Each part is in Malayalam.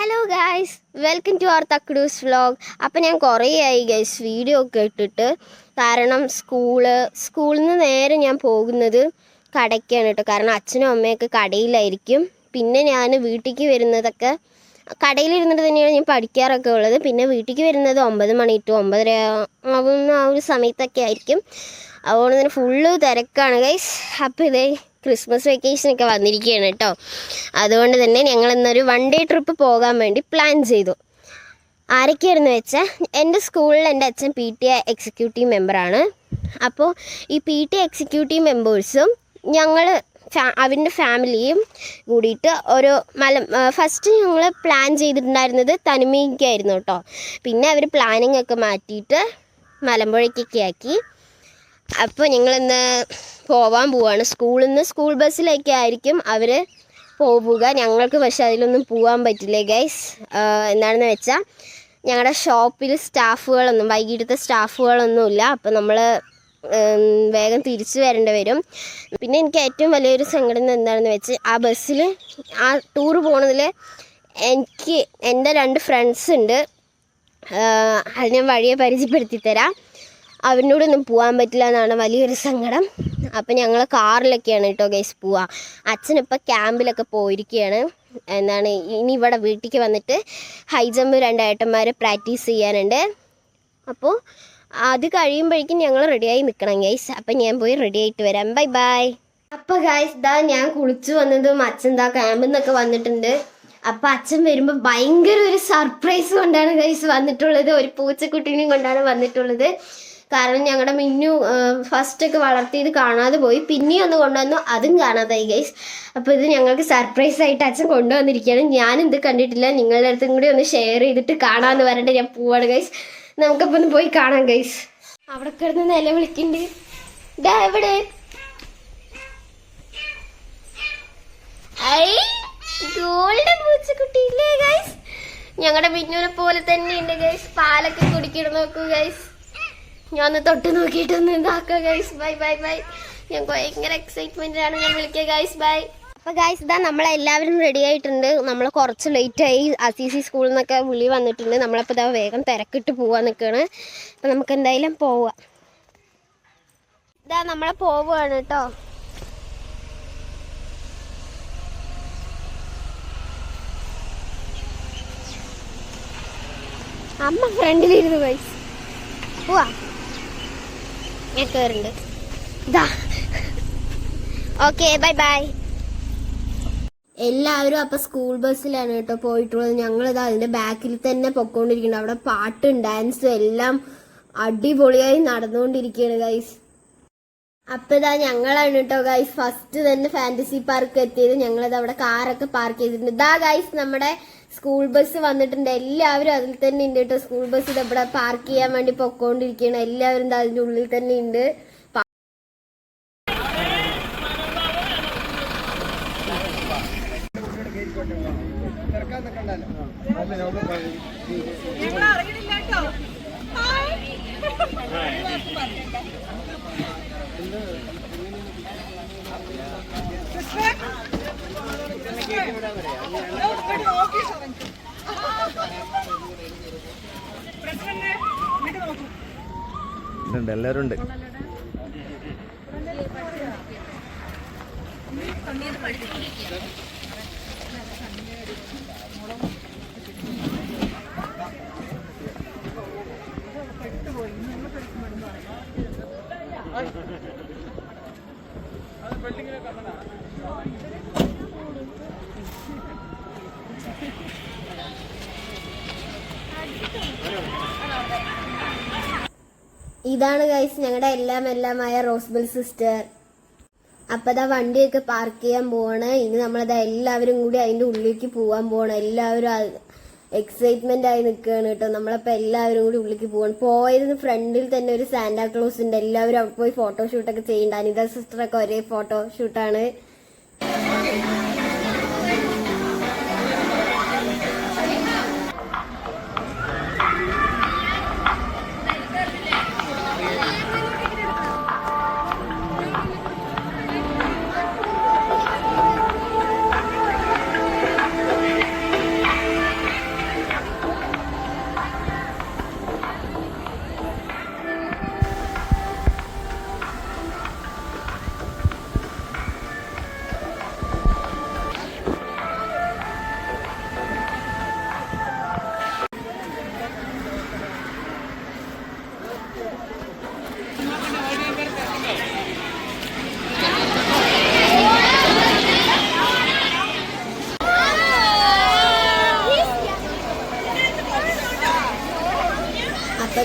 Hello guys, welcome to our Thakkudoos vlog. അപ്പം ഞാൻ കുറേ ആയി ഗൈസ് വീഡിയോ ഒക്കെ ഇട്ടിട്ട്. കാരണം സ്കൂളിൽ നിന്ന് നേരെ ഞാൻ പോകുന്നത് കടയ്ക്കാണ് കേട്ടോ. കാരണം അച്ഛനും അമ്മയൊക്കെ കടയിലായിരിക്കും. പിന്നെ ഞാൻ വീട്ടിലേക്ക് വരുന്നതൊക്കെ കടയിലിരുന്നിട്ട് തന്നെയാണ് ഞാൻ പഠിക്കാറൊക്കെ ഉള്ളത്. പിന്നെ വീട്ടിലേക്ക് വരുന്നത് 9 മണി ടു 9:30 ആവുന്ന ആ ഒരു സമയത്തൊക്കെ ആയിരിക്കും. അതുകൊണ്ട് തന്നെ ഫുള്ള് തിരക്കാണ് ഗൈസ്. അപ്പോൾ ഇതേ ക്രിസ്മസ് വെക്കേഷനൊക്കെ വന്നിരിക്കുകയാണ് കേട്ടോ. അതുകൊണ്ട് തന്നെ ഞങ്ങൾ ഇന്നൊരു 1 ഡേ ട്രിപ്പ് പോകാൻ വേണ്ടി പ്ലാൻ ചെയ്തു. ആരൊക്കെയായിരുന്നു വെച്ചാൽ, എൻ്റെ സ്കൂളിൽ എൻ്റെ അച്ഛൻ PTA എക്സിക്യൂട്ടീവ് മെമ്പറാണ്. അപ്പോൾ ഈ PTA എക്സിക്യൂട്ടീവ് മെമ്പേഴ്സും ഞങ്ങൾ അവൻ്റെ ഫാമിലിയും കൂടിയിട്ട് ഒരു ഫസ്റ്റ് ഞങ്ങൾ പ്ലാൻ ചെയ്തിട്ടുണ്ടായിരുന്നത് തനിമയ്ക്കായിരുന്നു കേട്ടോ. പിന്നെ അവർ പ്ലാനിങ് ഒക്കെ മാറ്റിയിട്ട് മലമ്പുഴയ്ക്കൊക്കെ ആക്കി. അപ്പോൾ ഞങ്ങളിന്ന് പോവാൻ പോവാണ്. സ്കൂളിൽ നിന്ന് സ്കൂൾ ബസ്സിലൊക്കെ ആയിരിക്കും അവർ പോവുക. ഞങ്ങൾക്ക് പക്ഷെ അതിലൊന്നും പോകാൻ പറ്റില്ല ഗൈസ്. എന്താണെന്ന് വെച്ചാൽ ഞങ്ങളുടെ ഷോപ്പിൽ വൈകിട്ടത്തെ സ്റ്റാഫുകളൊന്നുമില്ല. അപ്പോൾ നമ്മൾ വേഗം തിരിച്ചു വരേണ്ടി വരും. പിന്നെ എനിക്ക് ഏറ്റവും വലിയൊരു സങ്കടം എന്താണെന്ന് വെച്ച്, ആ ബസ്സിൽ ആ ടൂർ പോണതിൽ എൻ്റെ 2 ഫ്രണ്ട്സ് ഉണ്ട്. അത് ഞാൻ വഴിയെ പരിചയപ്പെടുത്തി തരാം. അവനോടൊന്നും പോകാൻ പറ്റില്ല എന്നാണ് വലിയൊരു സങ്കടം. അപ്പം ഞങ്ങൾ കാറിലൊക്കെയാണ് കേട്ടോ ഗൈസ് പോവുക. അച്ഛനിപ്പോൾ ക്യാമ്പിലൊക്കെ പോയിരിക്കുകയാണ്. ഇനി ഇവിടെ വീട്ടിലേക്ക് വന്നിട്ട് ഹൈ ജമ്പ് 2 ഏട്ടന്മാർ പ്രാക്ടീസ് ചെയ്യാനുണ്ട്. അപ്പോൾ അത് കഴിയുമ്പോഴേക്കും ഞങ്ങൾ റെഡിയായി നിൽക്കണം ഗൈസ്. അപ്പം ഞാൻ പോയി റെഡി ആയിട്ട് വരാം. Bye bye. അപ്പോൾ ഗൈസ് ഞാൻ കുളിച്ചു വന്നതും അച്ഛൻ ക്യാമ്പിൽ നിന്നൊക്കെ വന്നിട്ടുണ്ട്. അപ്പം അച്ഛൻ വരുമ്പോൾ ഭയങ്കര ഒരു സർപ്രൈസ് കൊണ്ടാണ് ഗൈസ് വന്നിട്ടുള്ളത്. ഒരു പൂച്ചക്കുട്ടീനെയും കൊണ്ടാണ് വന്നിട്ടുള്ളത്. കാരണം ഞങ്ങളുടെ മിന്നു ഫസ്റ്റൊക്കെ വളർത്തിയത് കാണാതെ പോയി. പിന്നെയും ഒന്ന് കൊണ്ടുവന്നു, അതും കാണാതായി ഗൈസ്. അപ്പോൾ ഇത് ഞങ്ങൾക്ക് സർപ്രൈസ് ആയിട്ട് അച്ഛൻ കൊണ്ടുവന്നിരിക്കുകയാണ്. ഞാനിത് കണ്ടിട്ടില്ല. നിങ്ങളുടെ അടുത്തും കൂടി ഒന്ന് ഷെയർ ചെയ്തിട്ട് കാണാമെന്ന് പറഞ്ഞിട്ട് ഞാൻ പോവാണ് ഗൈസ്. നമുക്കപ്പോൾ ഒന്ന് പോയി കാണാം ഗൈസ്. അവിടെ കിടന്ന് നിലവിളിക്കുന്നുണ്ട്. ഇതാ എവിടെ ഗോൾഡൻ പൂച്ചക്കുട്ടിയില്ലേ ഗൈസ്? ഞങ്ങളുടെ മിന്നുവിനെ പോലെ തന്നെ ഉണ്ട് ഗൈസ്. പാലൊക്കെ കുടിക്കണം. നോക്കൂ ഗൈസ്, ഞാൻ ഒന്ന് തൊട്ട് നോക്കിയിട്ടൊന്ന് ഇതാക്കാം ഗൈസ്. Bye bye bye. ഞാൻ ഭയങ്കര എക്സൈറ്റ്മെന്റിലാണ്. ഞാൻ വിളിക്കുക ഗൈസ്. ബൈ. അപ്പോൾ ഗൈസ് നമ്മളെല്ലാവരും റെഡി ആയിട്ടുണ്ട്. നമ്മൾ കുറച്ച് ലേറ്റായി. ACC സ്കൂളിൽ നിന്നൊക്കെ വിളി വന്നിട്ടുണ്ട്. നമ്മളപ്പോൾ വേഗം തിരക്കിട്ട് പോവാൻ നിൽക്കുകയാണ്. അപ്പം നമുക്ക് എന്തായാലും പോവാം. നമ്മളെ പോവുകയാണ് കേട്ടോ. അമ്മ ഫ്രണ്ടിലിരുന്നു ഗൈസ്. പോവാ, ഞാൻ കയറുന്നുണ്ട്. Okay, bye bye. എല്ലാവരും അപ്പം സ്കൂൾ ബസ്സിലാണ് കേട്ടോ പോയിട്ടുള്ളത്. ഞങ്ങളിത് അതിന്റെ ബാക്കിൽ തന്നെ പൊക്കോണ്ടിരിക്കുന്നുണ്ട്. അവിടെ പാട്ടും ഡാൻസും എല്ലാം അടിപൊളിയായി നടന്നുകൊണ്ടിരിക്കുകയാണ് ഗൈസ്. അപ്പം ഞങ്ങളാണ് കേട്ടോ ഗൈസ് ഫസ്റ്റ് തന്നെ ഫാന്റസി പാർക്ക് എത്തിയത്. ഞങ്ങളത് അവിടെ കാറൊക്കെ പാർക്ക് ചെയ്തിട്ടുണ്ട്. ഗൈസ് നമ്മുടെ സ്കൂൾ ബസ് വന്നിട്ടുണ്ട്. എല്ലാവരും അതിൽ തന്നെ ഉണ്ട് കേട്ടോ. സ്കൂൾ ബസ് ഇവിടെ പാർക്ക് ചെയ്യാൻ വേണ്ടി പൊക്കോണ്ടിരിക്കുകയാണ്. എല്ലാവരും അതിന്റെ ഉള്ളിൽ തന്നെ ഉണ്ട്. എല്ലാവരും ഉണ്ട്. ഇതാണ് ഗൈസ് ഞങ്ങളുടെ എല്ലാമായ റോസ്ബെൽ സിസ്റ്റർ. അപ്പം വണ്ടിയൊക്കെ പാർക്ക് ചെയ്യാൻ പോവാണ്. ഇനി എല്ലാവരും കൂടി അതിന്റെ ഉള്ളിലേക്ക് പോവാൻ പോവാണ്. എല്ലാവരും എക്സൈറ്റ്മെന്റ് ആയി നിൽക്കുകയാണ് കേട്ടോ. നമ്മളപ്പോൾ എല്ലാവരും കൂടി ഉള്ളിലേക്ക് പോവാണ്. പോയതിന് ഫ്രണ്ടിൽ തന്നെ ഒരു സാന്റാക്ലോസ് ഉണ്ട്. എല്ലാവരും അവിടെ പോയി ഫോട്ടോഷൂട്ടൊക്കെ ചെയ്യണ്ട. അനിത സിസ്റ്ററൊക്കെ ഒരേ ഫോട്ടോഷൂട്ടാണ്.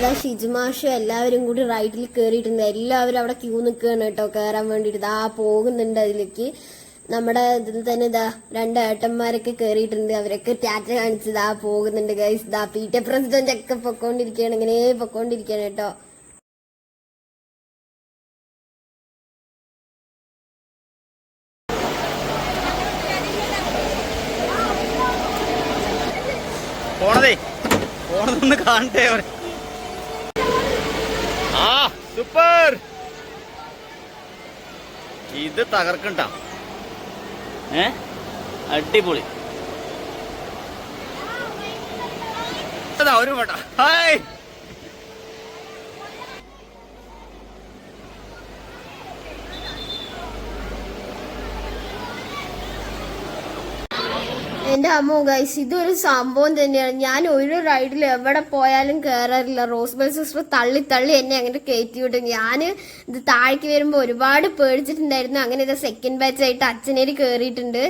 അതാ ഷിജുമാഷും എല്ലാവരും കൂടി റൈഡിൽ കയറിയിട്ടുണ്ട്. എല്ലാവരും അവിടെ ക്യൂ നിൽക്കുകയാണ് കേട്ടോ കയറാൻ വേണ്ടിയിട്ട്. ഇതാ പോകുന്നുണ്ട് അതിലേക്ക്. നമ്മുടെ ഇതിൽ തന്നെ ഇതാ 2 ഏട്ടന്മാരൊക്കെ കയറിയിട്ടുണ്ട്. അവരൊക്കെ ടാറ്റ കാണിച്ച് ഇതാ പോകുന്നുണ്ട് ഗൈസ്. ഇതാ PTA പ്രസിഡന്റ് ഒക്കെ പൊക്കോണ്ടിരിക്കുകയാണ്, ഇങ്ങനെ പൊക്കോണ്ടിരിക്കുകയാണ് കേട്ടോ. പോണതൊന്ന് കാണട്ടെ. ആ സൂപ്പർ, ഇത് തകർക്കണ്ട. അടിപൊളി. ഒരു വട്ടം ഹായ്. എന്റെ അമ്മോ ഗൈസ്, ഇതൊരു സംഭവം തന്നെയാണ്. ഞാൻ ഒരു റൈഡിൽ എവിടെ പോയാലും കയറാറില്ല. റോസ്ബൽ സിസ്റ്റർ തള്ളി തള്ളി എന്നെ അങ്ങനെ കയറ്റി വിട്ടു. ഞാൻ ഇത് താഴേക്ക് വരുമ്പോൾ ഒരുപാട് പേടിച്ചിട്ടുണ്ടായിരുന്നു. അങ്ങനെ ഇത് സെക്കൻഡ് ബാച്ച് ആയിട്ട് അച്ഛനേര് കയറിയിട്ടുണ്ട്.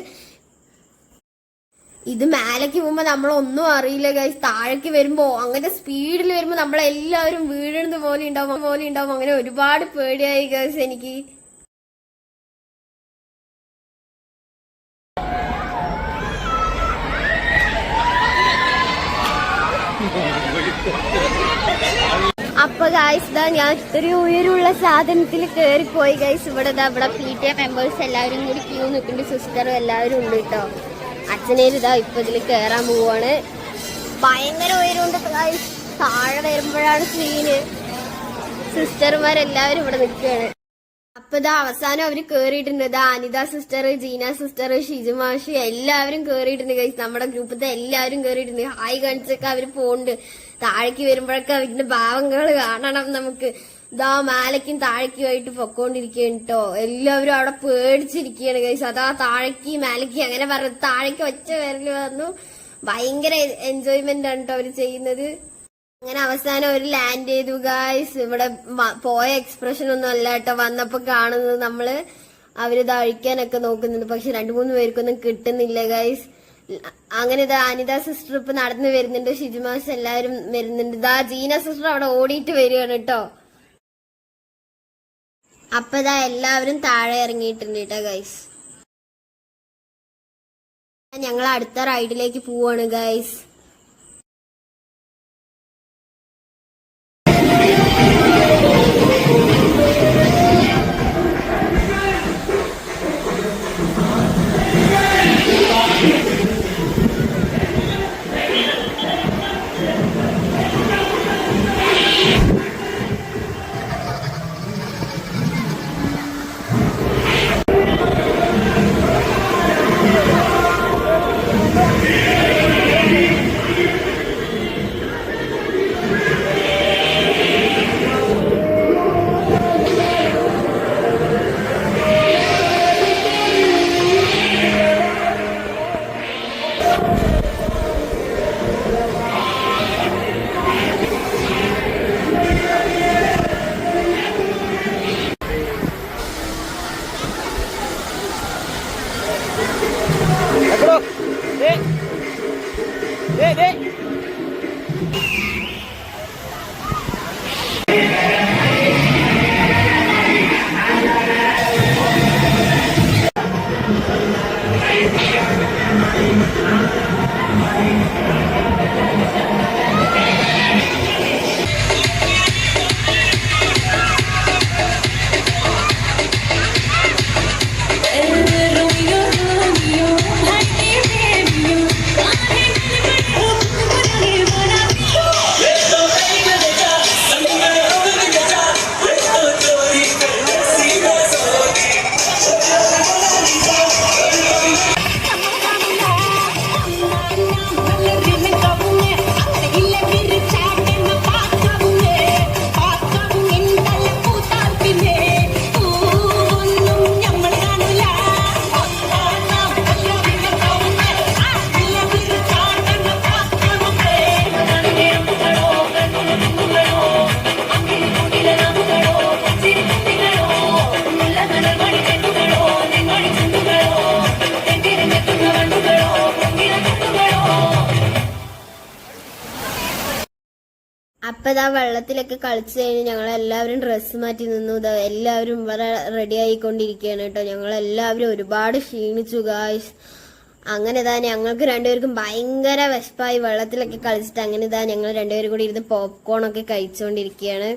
ഇത് മേലേക്ക് പോകുമ്പോ നമ്മളൊന്നും അറിയില്ല ഗൈസ്. താഴേക്ക് വരുമ്പോ അങ്ങനെ സ്പീഡിൽ വരുമ്പോ നമ്മളെല്ലാവരും വീഴുന്നത് പോലെ ഉണ്ടാവും. അങ്ങനെ ഒരുപാട് പേടിയായി ഗൈസ് എനിക്ക്. അപ്പൊ ഗൈസ് ഇതാ ഞാൻ ഇത്രയും ഉയരമുള്ള സാധനത്തിൽ കയറിപ്പോയി ഗൈസ്. ഇവിടെ PTA മെമ്പേഴ്സ് എല്ലാവരും കൂടി ക്യൂ നിൽക്കുന്നുണ്ട്. സിസ്റ്ററും എല്ലാവരും ഉണ്ട് കേട്ടോ. അച്ഛനേര് ഇതാ ഇപ്പൊ ഇതിൽ കയറാൻ പോവാണ്. ഭയങ്കര ഉയരമുണ്ട് ഗൈസ്. താഴെ വരുമ്പോഴാണ് സീന്. സിസ്റ്റർമാരെല്ലാവരും ഇവിടെ നിൽക്കുകയാണ്. അപ്പൊ ഇതാ അവസാനം അവര് കേറിയിട്ടുണ്ട്. ഇതാ അനിത സിസ്റ്റർ, ജീന സിസ്റ്റർ, ഷിജുമാഷി എല്ലാവരും കേറിയിട്ടുണ്ട് ഗൈസ്. നമ്മുടെ ഗ്രൂപ്പിലത്തെ എല്ലാവരും കേറിയിട്ടുണ്ട്. ഹായ് കാണിച്ചൊക്കെ അവര് പോണ്ട്. താഴേക്ക് വരുമ്പോഴൊക്കെ അവരുടെ ഭാവങ്ങൾ കാണണം നമുക്ക്. ഇതാ മേലക്കും താഴേക്കും ആയിട്ട് പൊക്കോണ്ടിരിക്കുകയാണ് കേട്ടോ. എല്ലാവരും അവിടെ പേടിച്ചിരിക്കുകയാണ് ഗൈസ്. അതാ താഴേക്ക് മേലക്ക് അങ്ങനെ പറഞ്ഞു. താഴേക്ക് ഒറ്റ വരല് വന്നു. ഭയങ്കര എൻജോയ്മെന്റ് ആണ് കേട്ടോ അവര് ചെയ്യുന്നത്. അങ്ങനെ അവസാനം ഒരു ലാൻഡ് ചെയ്തു ഗായ്സ്. ഇവിടെ പോയ എക്സ്പ്രഷൻ ഒന്നും അല്ല കേട്ടോ വന്നപ്പോ കാണുന്നത്. നമ്മള് അവരിത് അഴിക്കാനൊക്കെ നോക്കുന്നുണ്ട്. പക്ഷെ 2-3 പേർക്കൊന്നും കിട്ടുന്നില്ല ഗായ്സ്. അങ്ങനെ ഇതാ അനിത സിസ്റ്റർ ഇപ്പൊ നടന്നു വരുന്നുണ്ട്. ഷിജുമാസ് എല്ലാവരും വരുന്നുണ്ട്. ഇതാ ജീന സിസ്റ്റർ അവിടെ ഓടിയിട്ട് വരികയാണ് കേട്ടോ. അപ്പൊ ഇതാ എല്ലാവരും താഴെ ഇറങ്ങിയിട്ടുണ്ട് കേട്ടോ ഗൈസ്. ഞങ്ങൾ അടുത്ത റൈഡിലേക്ക് പോവാണ് ഗൈസ്. അപ്പൊ ഇതാ വെള്ളത്തിലൊക്കെ കളിച്ചു കഴിഞ്ഞ് ഞങ്ങൾ എല്ലാവരും ഡ്രസ്സ് മാറ്റി നിന്നു. ഇതാ എല്ലാവരും ഇവിടെ റെഡി ആയിക്കൊണ്ടിരിക്കുകയാണ് കേട്ടോ. ഞങ്ങൾ എല്ലാവരും ഒരുപാട് ക്ഷീണിച്ചു ഗായ്സ്. അങ്ങനെ ഇതാ ഞങ്ങൾക്ക് രണ്ടുപേർക്കും ഭയങ്കര വിശപ്പായി വെള്ളത്തിലൊക്കെ കളിച്ചിട്ട്. അങ്ങനെ ഇതാ ഞങ്ങൾ രണ്ടുപേരും കൂടി ഇരുന്ന് പോപ്കോൺ ഒക്കെ കഴിച്ചുകൊണ്ടിരിക്കുകയാണ്.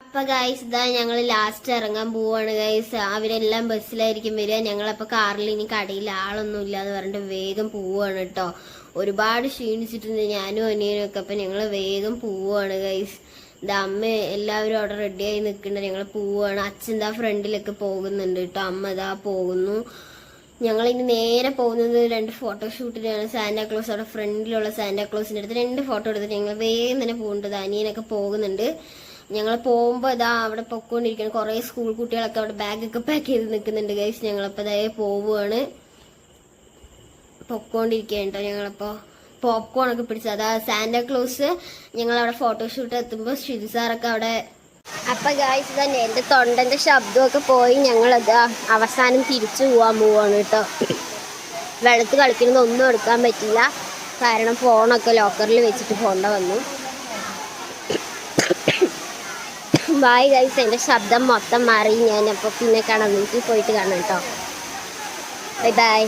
അപ്പൊ ഗൈസ് ഇതാ ഞങ്ങൾ ലാസ്റ്റ് ഇറങ്ങാൻ പോവാണ് ഗൈസ്. അവരെല്ലാം ബസ്സിലായിരിക്കും വരിക. ഞങ്ങളപ്പോ കാറിൽ ഇനി കടയിൽ ആളൊന്നും ഇല്ലാന്ന് പറഞ്ഞിട്ട് വേഗം പോവാണ് കേട്ടോ. ഒരുപാട് ക്ഷീണിച്ചിട്ടുണ്ട് ഞാനും അനിയനും ഒക്കെ. അപ്പൊ ഞങ്ങൾ വേഗം പോവാണ് ഗൈസ്. ഇതാ അമ്മ എല്ലാവരും അവിടെ റെഡിയായി നിൽക്കുന്നുണ്ട്. ഞങ്ങൾ പോവാണ്. അച്ഛൻ ഇതാ ഫ്രണ്ടിലൊക്കെ പോകുന്നുണ്ട് കേട്ടോ. അമ്മ ഇതാ പോകുന്നു. ഞങ്ങൾ ഇനി നേരെ പോകുന്നത് 2 ഫോട്ടോഷൂട്ടിനാണ്. സാന്റാക്ലോസ് അവിടെ ഫ്രണ്ടിലുള്ള സാന്റാക്ലോസിന്റെ അടുത്ത് 2 ഫോട്ടോ എടുത്തിട്ട് ഞങ്ങൾ വേഗം തന്നെ പോകുന്നുണ്ട്. അനിയനൊക്കെ പോകുന്നുണ്ട്. ഞങ്ങൾ പോകുമ്പോൾ ഇതാ അവിടെ പൊക്കോണ്ടിരിക്കുകയാണ്. കുറേ സ്കൂൾ കുട്ടികളൊക്കെ അവിടെ ബാഗൊക്കെ പാക്ക് ചെയ്ത് നിൽക്കുന്നുണ്ട് ഗൈസ്. ഞങ്ങളപ്പോൾ ഇതേ പോവുകയാണ്, പൊക്കോണ്ടിരിക്കുകയാണ് കേട്ടോ. ഞങ്ങളപ്പോൾ പോപ്കോൺ ഒക്കെ പിടിച്ചത് അതാ സാന്റാക്ലോസ്. ഞങ്ങളവിടെ ഫോട്ടോഷൂട്ട് എത്തുമ്പോൾ ഷിജു സാറൊക്കെ അവിടെ. അപ്പൊ ഗായ്സ് തന്നെ എന്റെ തൊണ്ടന്റെ ശബ്ദമൊക്കെ പോയി. ഞങ്ങളത് അവസാനം തിരിച്ചു പോവാണ് കേട്ടോ. വെള്ളത്തിൽ കളിക്കുന്നതൊന്നും എടുക്കാൻ പറ്റില്ല, കാരണം ഫോണൊക്കെ ലോക്കറിൽ വെച്ചിട്ട് പോണ്ട വന്നു. ബായ് ഗൈസ്, എൻ്റെ ശബ്ദം മൊത്തം മാറി. ഞാനപ്പോൾ പിന്നെ കാണാം, വീട്ടിൽ പോയിട്ട് കാണാം കേട്ടോ. Bye bye.